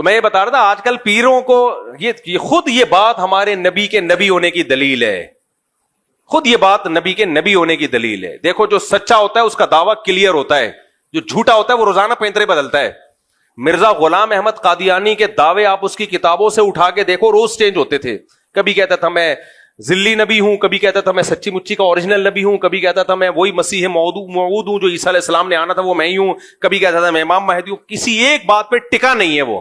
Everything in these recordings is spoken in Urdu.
تو میں یہ بتا رہا تھا آج کل پیروں کو یہ خود یہ بات ہمارے نبی کے نبی ہونے کی دلیل ہے، خود یہ بات نبی کے نبی ہونے کی دلیل ہے. دیکھو جو سچا ہوتا ہے اس کا دعویٰ کلیئر ہوتا ہے، جو جھوٹا ہوتا ہے وہ روزانہ پینترے بدلتا ہے. مرزا غلام احمد قادیانی کے دعوے آپ اس کی کتابوں سے اٹھا کے دیکھو، روز چینج ہوتے تھے. کبھی کہتا تھا میں ذلی نبی ہوں، کبھی کہتا تھا میں سچی مچی کا اوریجنل نبی ہوں، کبھی کہتا تھا میں وہی مسیح موعود ہوں جو عیسیٰ علیہ السلام نے آنا تھا وہ میں ہی ہوں، کبھی کہتا تھا میں امام مہدی ہوں. کسی ایک بات پہ ٹکا نہیں ہے وہ،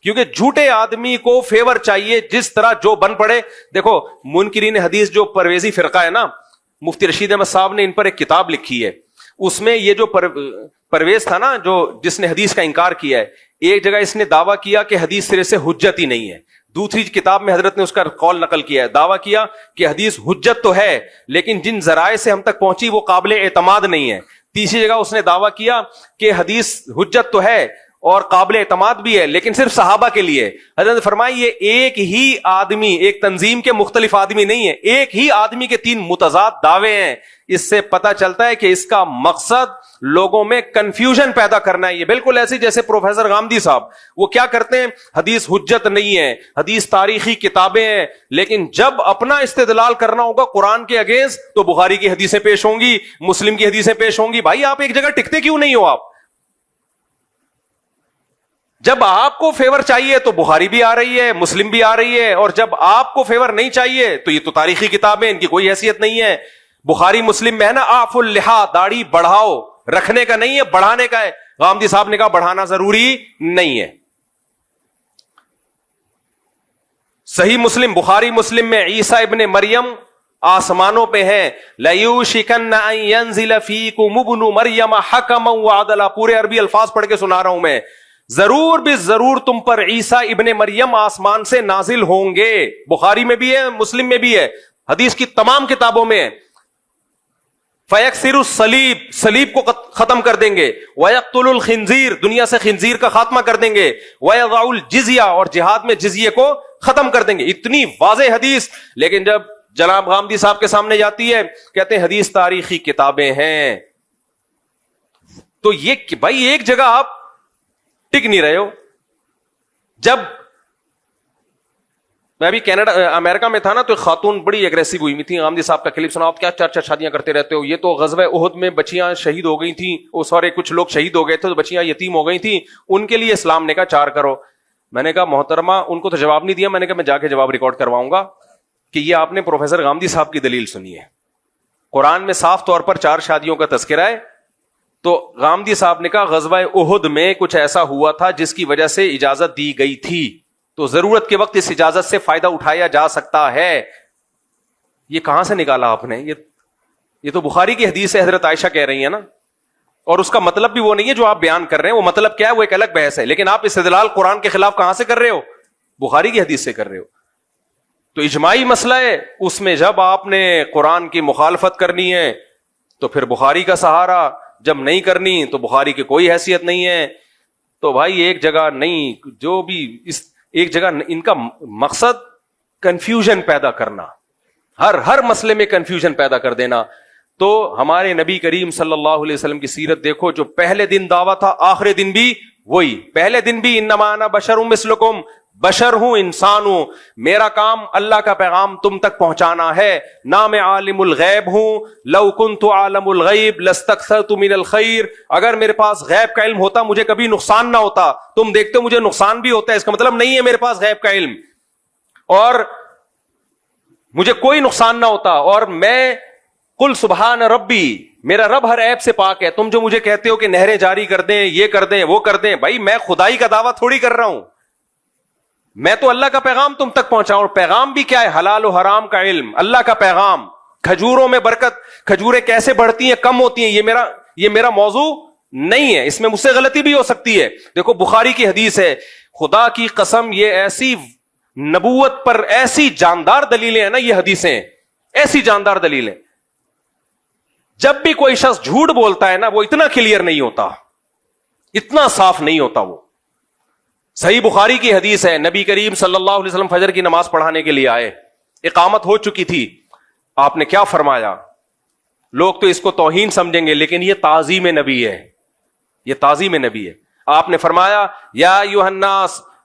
کیونکہ جھوٹے آدمی کو فیور چاہیے جس طرح جو بن پڑے. دیکھو منکرین حدیث جو پرویزی فرقہ ہے نا، مفتی رشید احمد صاحب نے ان پر ایک کتاب لکھی ہے. اس میں یہ جو پرویز تھا نا، جو جس نے حدیث کا انکار کیا ہے، ایک جگہ اس نے دعویٰ کیا کہ حدیث سرے سے حجت ہی نہیں ہے، دوسری کتاب میں حضرت نے اس کا قول نقل کیا ہے، دعویٰ کیا کہ حدیث حجت تو ہے لیکن جن ذرائع سے ہم تک پہنچی وہ قابل اعتماد نہیں ہے. تیسری جگہ اس نے دعویٰ کیا کہ حدیث حجت تو ہے اور قابل اعتماد بھی ہے لیکن صرف صحابہ کے لیے. حضرت نے فرمایا یہ ایک ہی آدمی، ایک تنظیم کے مختلف آدمی نہیں ہے، ایک ہی آدمی کے تین متضاد دعوے ہیں. اس سے پتہ چلتا ہے کہ اس کا مقصد لوگوں میں کنفیوژن پیدا کرنا ہے. یہ بالکل ایسے جیسے پروفیسر غامدی صاحب وہ کیا کرتے ہیں، حدیث حجت نہیں ہے، حدیث تاریخی کتابیں ہیں، لیکن جب اپنا استدلال کرنا ہوگا قرآن کے اگینسٹ تو بخاری کی حدیثیں پیش ہوں گی، مسلم کی حدیثیں پیش ہوں گی. بھائی آپ ایک جگہ ٹکتے کیوں نہیں ہو؟ آپ جب آپ کو فیور چاہیے تو بخاری بھی آ رہی ہے، مسلم بھی آ رہی ہے، اور جب آپ کو فیور نہیں چاہیے تو یہ تو تاریخی کتابیں، ان کی کوئی حیثیت نہیں ہے. بخاری مسلم میں ہے نا آف اللحا، داڑھی بڑھاؤ، رکھنے کا نہیں ہے بڑھانے کا ہے. غامدی صاحب نے کہا بڑھانا ضروری نہیں ہے. صحیح مسلم، بخاری مسلم میں عیسیٰ ابن مریم آسمانوں پہ ہیں. لَيُوشِكَنَّ أَن يَنزِلَ فِيكُمُ ابْنُ مَرْيَمَ حَكَمًا وَعَدْلًا. پورے عربی الفاظ پڑھ کے سنا رہا ہوں میں. ضرور بھی ضرور تم پر عیسیٰ ابن مریم آسمان سے نازل ہوں گے. بخاری میں بھی ہے، مسلم میں بھی ہے، حدیث کی تمام کتابوں میں ہے. فَيَكْسِرُ الصَّلِيبَ، صلیب کو ختم کر دیں گے. وَيَقْتُلُ الْخِنزِيرَ، دنیا سے خنزیر کا خاتمہ کر دیں گے. وَيَضَعُ الْجِزْيَةَ، اور جہاد میں جزیے کو ختم کر دیں گے. اتنی واضح حدیث، لیکن جب جناب غامدی صاحب کے سامنے جاتی ہے کہتے ہیں حدیث تاریخی کتابیں ہیں. تو یہ بھائی ایک جگہ آپ ٹک نہیں رہے ہو. جب میں ابھی کینیڈا امریکہ میں تھا نا تو خاتون بڑی اگریسو ہوئی تھی. غامدی صاحب کا کلپ سنا، آپ کیا چار چار شادیاں کرتے رہتے ہو، یہ تو غزوہ احد میں بچیاں شہید ہو گئی تھیں، وہ سارے کچھ لوگ شہید ہو گئے تھے تو بچیاں یتیم ہو گئی تھیں، ان کے لیے اسلام نے کہا 4 کرو. میں نے کہا محترمہ، ان کو تو جواب نہیں دیا، میں نے کہا میں جا کے جواب ریکارڈ کرواؤں گا کہ یہ آپ نے پروفیسر غامدی صاحب کی دلیل سنی ہے. قرآن میں صاف طور پر 4 شادیوں کا تذکرہ ہے. تو غامدی صاحب نے کہا غزوہ احد میں کچھ ایسا ہوا تھا جس کی وجہ سے اجازت دی گئی تھی، تو ضرورت کے وقت اس اجازت سے فائدہ اٹھایا جا سکتا ہے. یہ کہاں سے نکالا آپ نے؟ یہ تو بخاری کی حدیث ہے، حضرت عائشہ کہہ رہی ہیں نا، اور اس کا مطلب بھی وہ نہیں ہے جو آپ بیان کر رہے ہیں. وہ مطلب کیا ہے وہ ایک الگ بحث ہے، لیکن آپ استدلال قرآن کے خلاف کہاں سے کر رہے ہو؟ بخاری کی حدیث سے کر رہے ہو. تو اجماعی مسئلہ ہے، اس میں جب آپ نے قرآن کی مخالفت کرنی ہے تو پھر بخاری کا سہارا، جب نہیں کرنی تو بخاری کی کوئی حیثیت نہیں ہے. تو بھائی ایک جگہ نہیں، جو بھی اس ایک جگہ ان کا مقصد کنفیوژن پیدا کرنا، ہر مسئلے میں کنفیوژن پیدا کر دینا. تو ہمارے نبی کریم صلی اللہ علیہ وسلم کی سیرت دیکھو، جو پہلے دن دعویٰ تھا آخری دن بھی وہی. پہلے دن بھی انما انا بشر مثلکم، بشر ہوں، انسان ہوں، میرا کام اللہ کا پیغام تم تک پہنچانا ہے. نہ میں عالم الغیب ہوں، لو کنت عالم الغیب لاستکثرت من الخیر، اگر میرے پاس غیب کا علم ہوتا مجھے کبھی نقصان نہ ہوتا. تم دیکھتے ہو مجھے نقصان بھی ہوتا ہے، اس کا مطلب نہیں ہے میرے پاس غیب کا علم اور مجھے کوئی نقصان نہ ہوتا. اور میں قل سبحان ربی، میرا رب ہر عیب سے پاک ہے. تم جو مجھے کہتے ہو کہ نہریں جاری کر دیں، یہ کر دیں، وہ کر دیں، بھائی میں خدائی کا دعویٰ تھوڑی کر رہا ہوں، میں تو اللہ کا پیغام تم تک پہنچاؤں. اور پیغام بھی کیا ہے؟ حلال و حرام کا علم، اللہ کا پیغام. کھجوروں میں برکت، کھجوریں کیسے بڑھتی ہیں کم ہوتی ہیں، یہ میرا موضوع نہیں ہے، اس میں مجھ سے غلطی بھی ہو سکتی ہے. دیکھو بخاری کی حدیث ہے، خدا کی قسم یہ ایسی نبوت پر ایسی جاندار دلیلیں ہیں نا، یہ حدیثیں ایسی جاندار دلیلیں. جب بھی کوئی شخص جھوٹ بولتا ہے نا وہ اتنا کلیئر نہیں ہوتا، اتنا صاف نہیں ہوتا. وہ صحیح بخاری کی حدیث ہے، نبی کریم صلی اللہ علیہ وسلم فجر کی نماز پڑھانے کے لیے آئے، اقامت ہو چکی تھی. آپ نے کیا فرمایا؟ لوگ تو اس کو توہین سمجھیں گے لیکن یہ تعظیم نبی ہے، یہ تعظیم نبی ہے. آپ نے فرمایا یا ایھا الناس